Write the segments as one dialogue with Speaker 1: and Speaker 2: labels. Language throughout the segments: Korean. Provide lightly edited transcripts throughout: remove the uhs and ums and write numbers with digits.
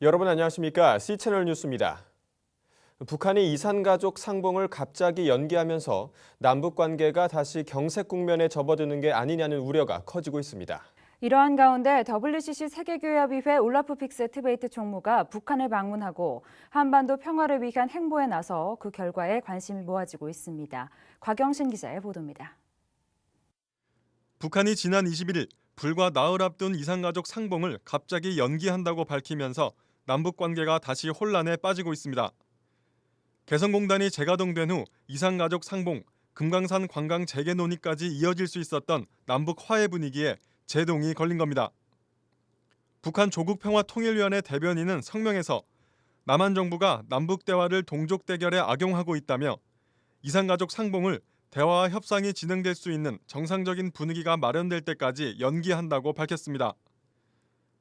Speaker 1: 여러분 안녕하십니까? C채널 뉴스입니다. 북한이 이산가족 상봉을 갑자기 연기하면서 남북 관계가 다시 경색 국면에 접어드는 게 아니냐는 우려가 커지고 있습니다.
Speaker 2: 이러한 가운데 WCC 세계교회협의회 올라프 픽스 트베이트 총무가 북한을 방문하고 한반도 평화를 위한 행보에 나서 그 결과에 관심이 모아지고 있습니다. 곽영신 기자의 보도입니다.
Speaker 3: 북한이 지난 21일 불과 나흘 앞둔 이산가족 상봉을 갑자기 연기한다고 밝히면서 남북 관계가 다시 혼란에 빠지고 있습니다. 개성공단이 재가동된 후 이산가족 상봉, 금강산 관광 재개 논의까지 이어질 수 있었던 남북 화해 분위기에 제동이 걸린 겁니다. 북한 조국평화통일위원회 대변인은 성명에서 남한 정부가 남북 대화를 동족 대결에 악용하고 있다며 이산가족 상봉을 대화와 협상이 진행될 수 있는 정상적인 분위기가 마련될 때까지 연기한다고 밝혔습니다.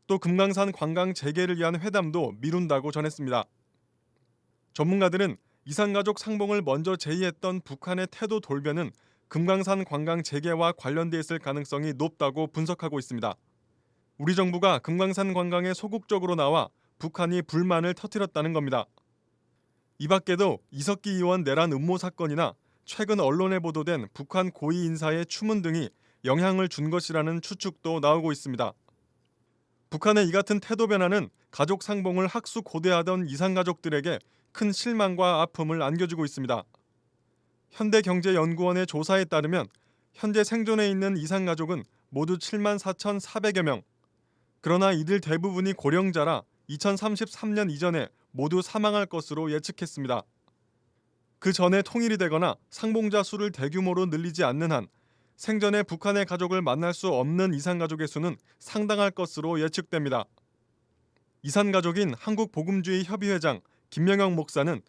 Speaker 3: 또 금강산 관광 재개를 위한 회담도 미룬다고 전했습니다. 전문가들은 이산가족 상봉을 먼저 제의했던 북한의 태도 돌변은 금강산 관광 재개와 관련돼 있을 가능성이 높다고 분석하고 있습니다. 우리 정부가 금강산 관광에 소극적으로 나와 북한이 불만을 터뜨렸다는 겁니다. 이 밖에도 이석기 의원 내란 음모 사건이나 최근 언론에 보도된 북한 고위 인사의 추문 등이 영향을 준 것이라는 추측도 나오고 있습니다. 북한의 이 같은 태도 변화는 가족 상봉을 학수고대하던 이산가족들에게 큰 실망과 아픔을 안겨주고 있습니다. 현대경제연구원의 조사에 따르면 현재 생존해 있는 이산가족은 모두 74,400여 명. 그러나 이들 대부분이 고령자라 2033년 이전에 모두 사망할 것으로 예측했습니다. 그 전에 통일이 되거나 상봉자 수를 대규모로 늘리지 않는 한 생전에 북한의 가족을 만날 수 없는 이산가족의 수는 상당할 것으로 예측됩니다. 이산가족인 한국복음주의 협의회장 김명영 목사는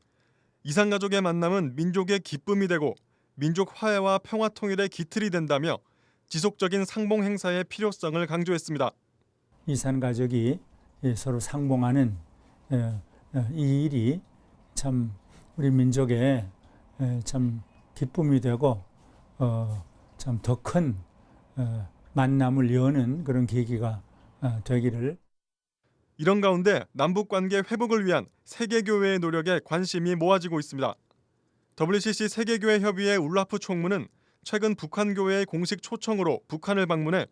Speaker 3: 이산가족의 만남은 민족의 기쁨이 되고 민족 화해와 평화 통일의 기틀이 된다며 지속적인 상봉 행사의 필요성을 강조했습니다.
Speaker 4: 이산가족이 서로 상봉하는 이 일이 참 우리 민족의 참 기쁨이 되고 참 더 큰 만남을 여는 그런 계기가 되기를.
Speaker 3: 이런 가운데 남북관계 회복을 위한 세계교회의 노력에 관심이 모아지고 있습니다. WCC 세계교회협의회 울라프 총무는 최근 북한교회의 공식 초청으로 북한을 방문해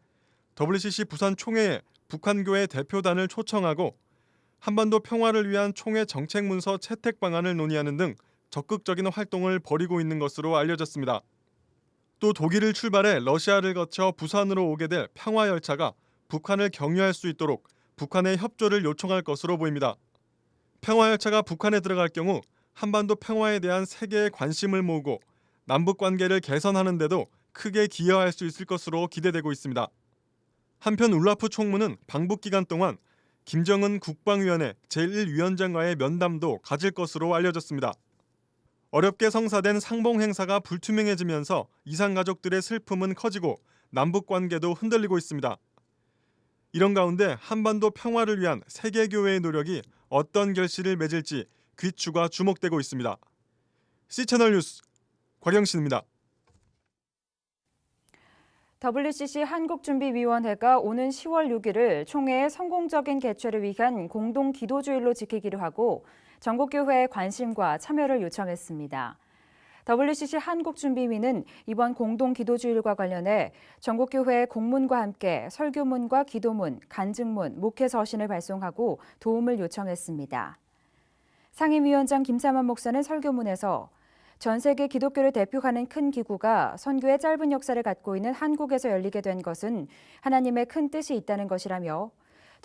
Speaker 3: WCC 부산 총회에 북한교회 대표단을 초청하고 한반도 평화를 위한 총회 정책 문서 채택 방안을 논의하는 등 적극적인 활동을 벌이고 있는 것으로 알려졌습니다. 또 독일을 출발해 러시아를 거쳐 부산으로 오게 될 평화열차가 북한을 격려할 수 있도록 북한의 협조를 요청할 것으로 보입니다. 평화열차가 북한에 들어갈 경우 한반도 평화에 대한 세계의 관심을 모으고 남북 관계를 개선하는 데도 크게 기여할 수 있을 것으로 기대되고 있습니다. 한편 울라프 총무는 방북 기간 동안 김정은 국방위원회 제1위원장과의 면담도 가질 것으로 알려졌습니다. 어렵게 성사된 상봉 행사가 불투명해지면서 이산가족들의 슬픔은 커지고 남북 관계도 흔들리고 있습니다. 이런 가운데 한반도 평화를 위한 세계교회의 노력이 어떤 결실을 맺을지 귀추가 주목되고 있습니다. C채널 뉴스 곽영신입니다.
Speaker 2: WCC 한국준비위원회가 오는 10월 6일을 총회의 성공적인 개최를 위한 공동 기도주일로 지키기로 하고 전국교회의 관심과 참여를 요청했습니다. WCC 한국준비위는 이번 공동 기도주일과 관련해 전국교회의 공문과 함께 설교문과 기도문, 간증문, 목회 서신을 발송하고 도움을 요청했습니다. 상임위원장 김삼환 목사는 설교문에서 전 세계 기독교를 대표하는 큰 기구가 선교의 짧은 역사를 갖고 있는 한국에서 열리게 된 것은 하나님의 큰 뜻이 있다는 것이라며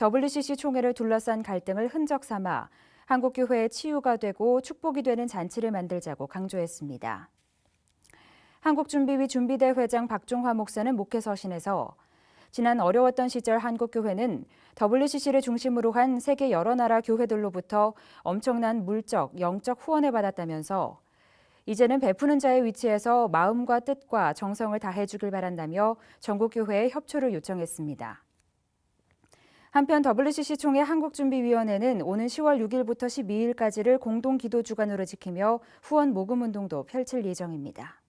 Speaker 2: WCC 총회를 둘러싼 갈등을 흔적 삼아 한국교회의 치유가 되고 축복이 되는 잔치를 만들자고 강조했습니다. 한국준비위 준비대 회장 박종화 목사는 목회 서신에서 지난 어려웠던 시절 한국교회는 WCC를 중심으로 한 세계 여러 나라 교회들로부터 엄청난 물적, 영적 후원을 받았다면서 이제는 베푸는 자의 위치에서 마음과 뜻과 정성을 다해 주길 바란다며 전국교회의 협조를 요청했습니다. 한편 WCC 총회 한국준비위원회는 오는 10월 6일부터 12일까지를 공동기도주간으로 지키며 후원 모금 운동도 펼칠 예정입니다.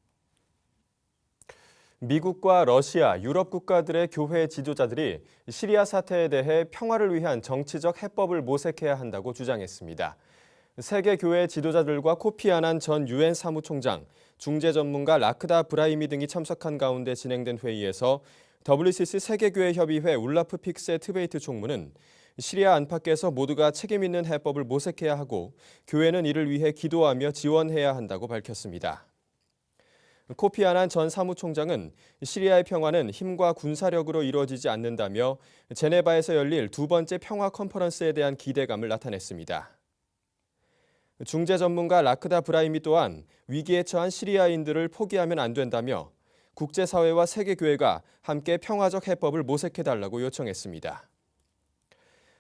Speaker 1: 미국과 러시아, 유럽 국가들의 교회 지도자들이 시리아 사태에 대해 평화를 위한 정치적 해법을 모색해야 한다고 주장했습니다. 세계 교회 지도자들과 코피 아난 전 유엔 사무총장, 중재 전문가 라크다 브라히미 등이 참석한 가운데 진행된 회의에서 WCC 세계교회협의회 울라프 픽세 트베이트 총무는 시리아 안팎에서 모두가 책임 있는 해법을 모색해야 하고 교회는 이를 위해 기도하며 지원해야 한다고 밝혔습니다. 코피 아난 전 사무총장은 시리아의 평화는 힘과 군사력으로 이루어지지 않는다며 제네바에서 열릴 두 번째 평화 컨퍼런스에 대한 기대감을 나타냈습니다. 중재 전문가 라크다 브라히미 또한 위기에 처한 시리아인들을 포기하면 안 된다며 국제사회와 세계교회가 함께 평화적 해법을 모색해달라고 요청했습니다.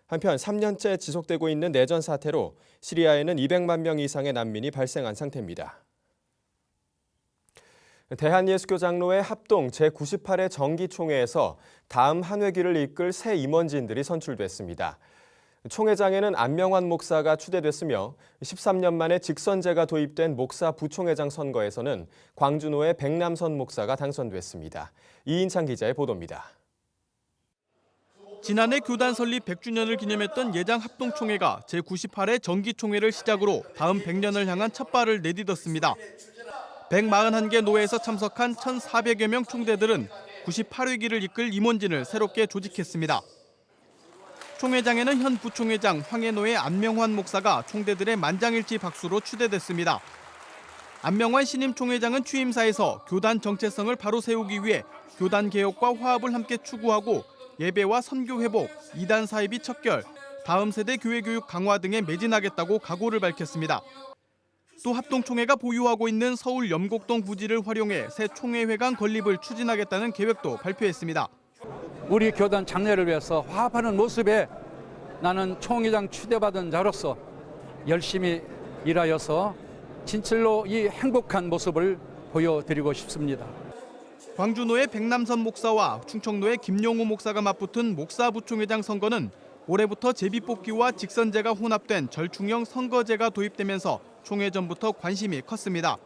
Speaker 1: 한편 3년째 지속되고 있는 내전 사태로 시리아에는 200만 명 이상의 난민이 발생한 상태입니다. 대한예수교 장로회 합동 제98회 정기총회에서 다음 한 회기를 이끌 새 임원진들이 선출됐습니다. 총회장에는 안명환 목사가 추대됐으며 13년 만에 직선제가 도입된 목사 부총회장 선거에서는 광주노회 백남선 목사가 당선됐습니다. 이인창 기자의 보도입니다.
Speaker 3: 지난해 교단 설립 100주년을 기념했던 예장 합동총회가 제98회 정기총회를 시작으로 다음 100년을 향한 첫발을 내딛었습니다. 141개 노회에서 참석한 1,400여 명 총대들은 98회기를 이끌 임원진을 새롭게 조직했습니다. 총회장에는 현 부총회장 황해노회 안명환 목사가 총대들의 만장일치 박수로 추대됐습니다. 안명환 신임 총회장은 취임사에서 교단 정체성을 바로 세우기 위해 교단 개혁과 화합을 함께 추구하고 예배와 선교 회복, 이단 사입이 척결, 다음 세대 교회 교육 강화 등에 매진하겠다고 각오를 밝혔습니다. 또 합동총회가 보유하고 있는 서울 염곡동 부지를 활용해 새 총회회관 건립을 추진하겠다는 계획도 발표했습니다.
Speaker 5: 우리 교단 장래를 위해서 화합하는 모습에 나는 총회장 추대받은 자로서 열심히 일하여서 진실로 이 행복한 모습을 보여드리고 싶습니다.
Speaker 3: 광주노회 백남선 목사와 충청노회 김용우 목사가 맞붙은 목사 부총회장 선거는 올해부터 제비뽑기와 직선제가 혼합된 절충형 선거제가 도입되면서 총회 전부터 관심이 컸습니다.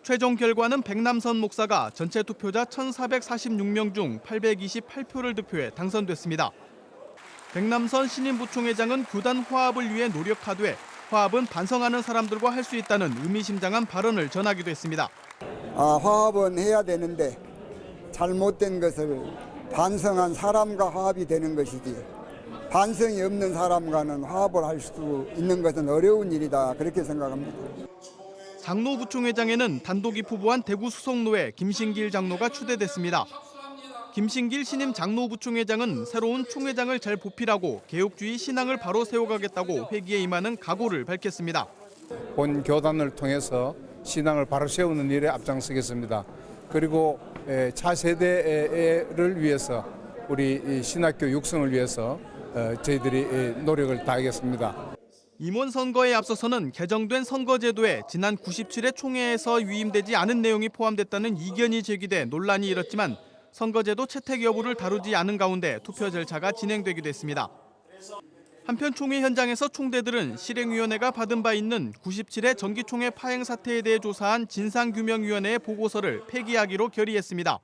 Speaker 3: 최종 결과는 백남선 목사가 전체 투표자 1,446명 중 828표를 득표해 당선됐습니다. 백남선 신임 부총회장은 교단 화합을 위해 노력하되 화합은 반성하는 사람들과 할 수 있다는 의미심장한 발언을 전하기도 했습니다.
Speaker 6: 화합은 해야 되는데 잘못된 것을 반성한 사람과 화합이 되는 것이지 반성이 없는 사람과는 화합을 할 수 있는 것은 어려운 일이다, 그렇게 생각합니다.
Speaker 3: 장로 부총회장에는 단독이 후보한 대구 수성노회 김신길 장로가 추대됐습니다. 김신길 신임 장로 부총회장은 새로운 총회장을 잘 보필하고 개혁주의 신앙을 바로 세워가겠다고 회기에 임하는 각오를 밝혔습니다.
Speaker 7: 본 교단을 통해서 신앙을 바로 세우는 일에 앞장서겠습니다. 그리고 차세대를 위해서 우리 신학교 육성을 위해서 저희들이 노력을 다하겠습니다.
Speaker 3: 임원 선거에 앞서서는 개정된 선거제도에 지난 97회 총회에서 위임되지 않은 내용이 포함됐다는 이견이 제기돼 논란이 일었지만 선거제도 채택 여부를 다루지 않은 가운데 투표 절차가 진행되기도 했습니다. 한편 총회 현장에서 총대들은 실행위원회가 받은 바 있는 97회 정기총회 파행 사태에 대해 조사한 진상규명위원회의 보고서를 폐기하기로 결의했습니다.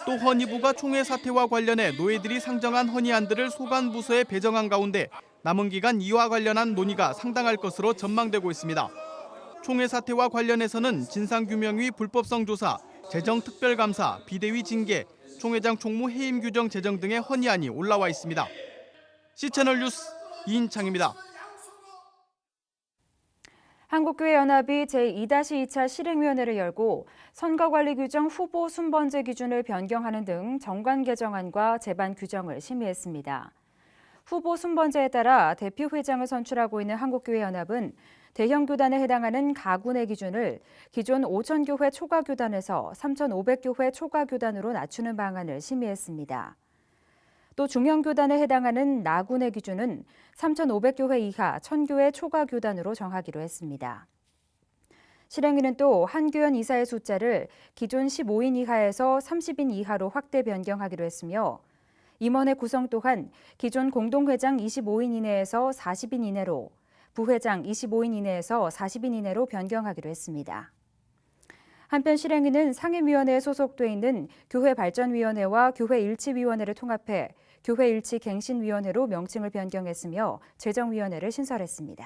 Speaker 3: 또 헌의부가 총회 사태와 관련해 노회들이 상정한 헌의안들을 소관부서에 배정한 가운데 남은 기간 이와 관련한 논의가 상당할 것으로 전망되고 있습니다. 총회 사태와 관련해서는 진상규명위 불법성 조사, 재정특별감사, 비대위 징계, 총회장 총무 해임 규정 제정 등의 헌의안이 올라와 있습니다. C채널 뉴스 이인창입니다.
Speaker 2: 한국교회연합이 제2-2차 실행위원회를 열고 선거관리 규정 후보 순번제 기준을 변경하는 등 정관 개정안과 제반 규정을 심의했습니다. 후보 순번제에 따라 대표회장을 선출하고 있는 한국교회연합은 대형 교단에 해당하는 가구내 기준을 기존 5,000교회 초과교단에서 3,500교회 초과교단으로 낮추는 방안을 심의했습니다. 또 중형교단에 해당하는 나구내 기준은 3,500교회 이하 1,000교회 초과교단으로 정하기로 했습니다. 실행위는 또 한교연 이사의 숫자를 기존 15인 이하에서 30인 이하로 확대 변경하기로 했으며 임원회 구성 또한 기존 공동회장 25인 이내에서 40인 이내로, 부회장 25인 이내에서 40인 이내로 변경하기로 했습니다. 한편 실행위는 상임위원회에 소속돼 있는 교회발전위원회와 교회일치위원회를 통합해 교회일치갱신위원회로 명칭을 변경했으며 재정위원회를 신설했습니다.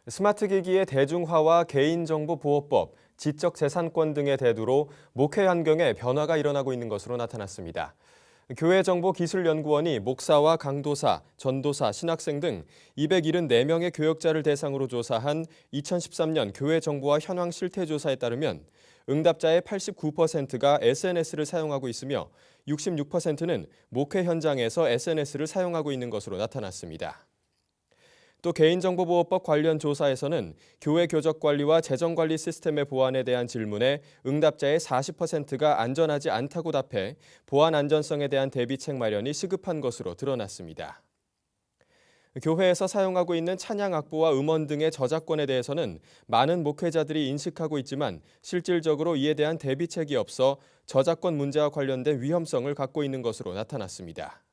Speaker 1: 스마트 기기의 대중화와 개인정보보호법, 지적재산권 등의 대두로 목회 환경에 변화가 일어나고 있는 것으로 나타났습니다. 교회정보기술연구원이 목사와 강도사, 전도사, 신학생 등 274명의 교역자를 대상으로 조사한 2013년 교회정보화 현황 실태조사에 따르면 응답자의 89%가 SNS를 사용하고 있으며 66%는 목회 현장에서 SNS를 사용하고 있는 것으로 나타났습니다. 또 개인정보보호법 관련 조사에서는 교회 교적관리와 재정관리 시스템의 보안에 대한 질문에 응답자의 40%가 안전하지 않다고 답해 보안 안전성에 대한 대비책 마련이 시급한 것으로 드러났습니다. 교회에서 사용하고 있는 찬양 악보와 음원 등의 저작권에 대해서는 많은 목회자들이 인식하고 있지만 실질적으로 이에 대한 대비책이 없어 저작권 문제와 관련된 위험성을 갖고 있는 것으로 나타났습니다.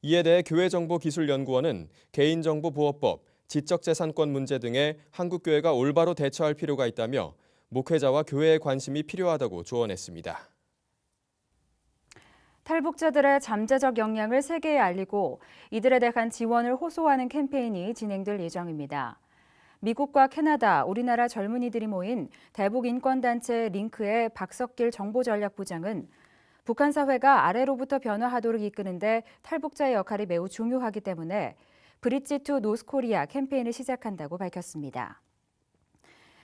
Speaker 1: 이에 대해 교회정보기술연구원은 개인정보보호법, 지적재산권 문제 등에 한국교회가 올바로 대처할 필요가 있다며 목회자와 교회의 관심이 필요하다고 조언했습니다.
Speaker 2: 탈북자들의 잠재적 역량을 세계에 알리고 이들에 대한 지원을 호소하는 캠페인이 진행될 예정입니다. 미국과 캐나다, 우리나라 젊은이들이 모인 대북인권단체 링크의 박석길 정보전략부장은 북한 사회가 아래로부터 변화하도록 이끄는데 탈북자의 역할이 매우 중요하기 때문에 브릿지 투 노스코리아 캠페인을 시작한다고 밝혔습니다.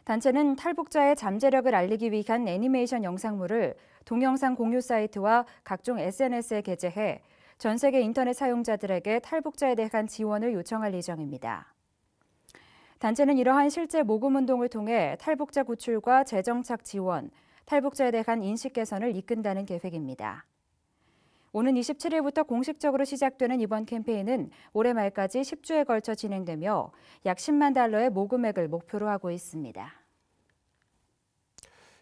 Speaker 2: 단체는 탈북자의 잠재력을 알리기 위한 애니메이션 영상물을 동영상 공유 사이트와 각종 SNS에 게재해 전 세계 인터넷 사용자들에게 탈북자에 대한 지원을 요청할 예정입니다. 단체는 이러한 실제 모금 운동을 통해 탈북자 구출과 재정착 지원, 탈북자에 대한 인식 개선을 이끈다는 계획입니다. 오는 27일부터 공식적으로 시작되는 이번 캠페인은 올해 말까지 10주에 걸쳐 진행되며 약 10만 달러의 모금액을 목표로 하고 있습니다.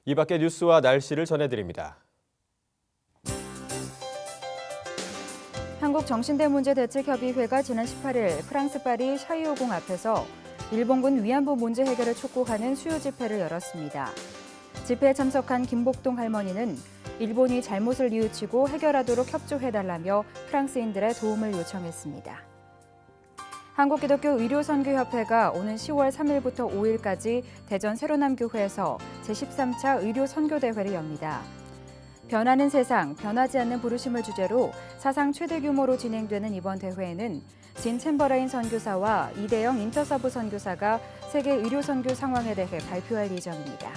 Speaker 1: 이 밖의 뉴스와 날씨를 전해드립니다.
Speaker 2: 한국정신대문제대책협의회가 지난 18일 프랑스 파리 샤이오궁 앞에서 일본군 위안부 문제 해결을 촉구하는 수요 집회를 열었습니다. 집회에 참석한 김복동 할머니는 일본이 잘못을 뉘우치고 해결하도록 협조해달라며 프랑스인들의 도움을 요청했습니다. 한국기독교의료선교협회가 오는 10월 3일부터 5일까지 대전 세로남교회에서 제13차 의료선교대회를 엽니다. 변하는 세상, 변하지 않는 부르심을 주제로 사상 최대 규모로 진행되는 이번 대회에는 진 챔버레인 선교사와 이대영 인터서브 선교사가 세계 의료선교 상황에 대해 발표할 예정입니다.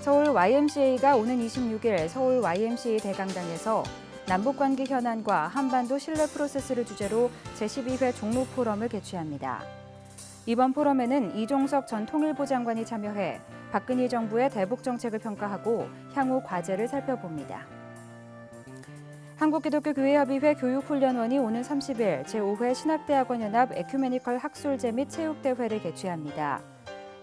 Speaker 2: 서울 YMCA가 오는 26일 서울 YMCA 대강당에서 남북관계 현안과 한반도 신뢰 프로세스를 주제로 제12회 종로 포럼을 개최합니다. 이번 포럼에는 이종석 전 통일부 장관이 참여해 박근혜 정부의 대북 정책을 평가하고 향후 과제를 살펴봅니다. 한국기독교교회협의회 교육훈련원이 오는 30일 제5회 신학대학원연합 에큐메니컬 학술제 및 체육대회를 개최합니다.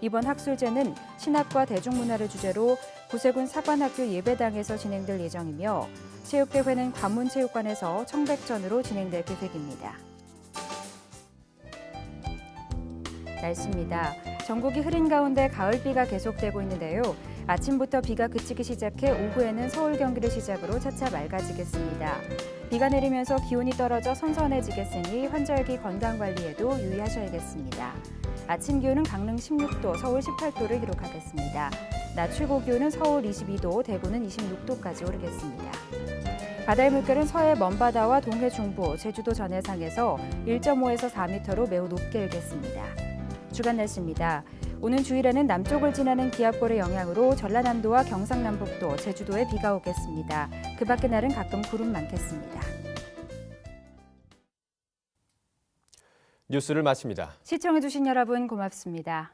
Speaker 2: 이번 학술제는 신학과 대중문화를 주제로 구세군 사관학교 예배당에서 진행될 예정이며 체육대회는 관문체육관에서 청백전으로 진행될 계획입니다. 날씨입니다. 전국이 흐린 가운데 가을비가 계속되고 있는데요. 아침부터 비가 그치기 시작해 오후에는 서울 경기를 시작으로 차차 맑아지겠습니다. 비가 내리면서 기온이 떨어져 선선해지겠으니 환절기 건강관리에도 유의하셔야겠습니다. 아침 기온은 강릉 16도, 서울 18도를 기록하겠습니다. 낮 최고 기온은 서울 22도, 대구는 26도까지 오르겠습니다. 바다의 물결은 서해 먼바다와 동해 중부, 제주도 전해상에서 1.5에서 4m로 매우 높게 일겠습니다. 주간 날씨입니다. 오는 주일에는 남쪽을 지나는 기압골의 영향으로 전라남도와 경상남북도, 제주도에 비가 오겠습니다. 그 밖의 날은 가끔 구름 많겠습니다.
Speaker 1: 뉴스를 마칩니다.
Speaker 2: 시청해주신 여러분 고맙습니다.